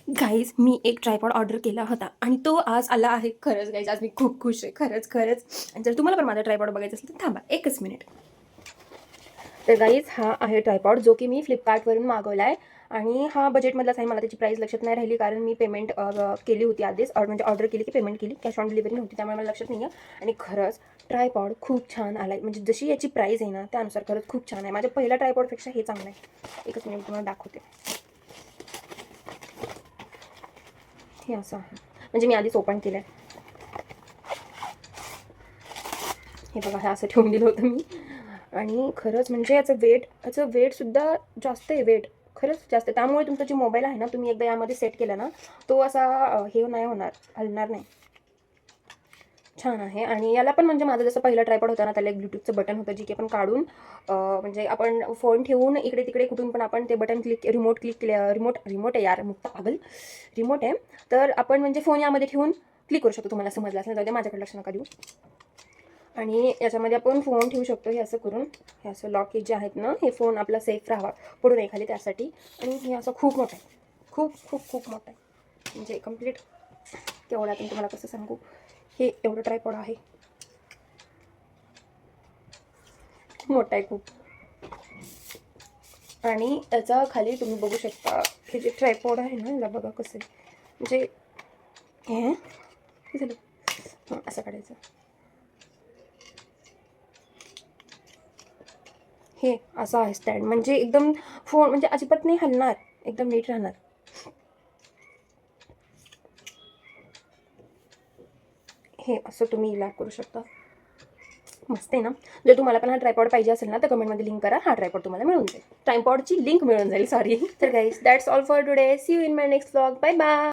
Guys मी एक tripod order केला होता आणि तो आज आला आहे. खरंच गाईज आज मी खूप खुश आहे, खरंच खरंच. आणि जर तुम्हाला पण माझा ट्रायपॉड बघायचा असेल तर थांबा एकच मिनिट. तर गाईज हा आहे ट्रायपॉड जो की मी फ्लिपकार्टवरून मागवला आहे आणि हा बजेटमधलाच आहे. मला त्याची प्राईस लक्षात नाही राहिली कारण मी पेमेंट केली होती आधीच, म्हणजे ऑर्डर केली की पेमेंट केली, कॅश ऑन डिलिव्हरी नव्हती, त्यामुळे मला लक्षात नाही आहे. आणि खरंच ट्रायपॉड खूप छान आला आहे, म्हणजे जशी याची प्राईस आहे ना त्यानुसार खरंच खूप छान आहे. माझ्या पहिल्या ट्रायपॉडपेक्षा हे चांगलं आहे. एकच मिनिट तुम्हाला दाखवते. हे असं आहे, म्हणजे मी आधीच ओपन केलं आहे. हे बघा, हे असं ठेवून दिलं होतं मी. आणि खरंच म्हणजे याचं वेटसुद्धा जास्त आहे. वेट खरंच जास्त आहे. त्यामुळे तुमचा जो मोबाईल आहे ना, तुम्ही एकदा यामध्ये सेट केला ना, तो असा हे नाही होणार, हलणार नाही. छान आहे. आणि याला पण म्हणजे माझं जसं पहिला ट्रायपॉड होता ना, त्याला एक ब्लूटूथचं बटन होतं, जे की आपण काढून म्हणजे आपण फोन ठेवून इकडे तिकडे कुठून पण आपण ते बटन रिमोट क्लिक केलं. रिमोट आहे यार, मुक्त पागल, रिमोट आहे. तर आपण म्हणजे फोन यामध्ये ठेवून क्लिक करू शकतो. तुम्हाला समजलं असेल तर माझ्याकडे लक्ष नका देऊ. आणि याच्यामध्ये आपण फोन ठेवू शकतो. हे असं करून, हे असं लॉक जे आहेत ना, हे फोन आपला सेफ राहावा पडून एखादी त्यासाठी. आणि हे असं खूप मोठं आहे, खूप खूप खूप मोठं आहे. म्हणजे कम्प्लीट केवढ्यातून तुम्हाला कसं सांगू, हे एवढं ट्रायपॉड आहे, मोठा आहे खूप. आणि त्याचा खाली तुम्ही बघू शकता, हे जे ट्रायपॉड आहे ना, याला बघा कसं आहे. म्हणजे हे झालं, हां असं काढायचं. हे असं आहे स्टँड, म्हणजे एकदम फोन म्हणजे अजिबात नाही हलणार, एकदम नीट राहणार. हे असं तुम्ही लॅक करू शकता. मस्त आहे ना. जर तुम्हाला पण हा ट्रायपॉड पाहिजे असेल ना, तर कमेंटमध्ये लिंक करा, हा ट्रायपॉड तुम्हाला मिळून जाईल. ट्रायपॉडची लिंक मिळून जाईल, सॉरी. तर guys that's all for today. See you in my next vlog. Bye bye.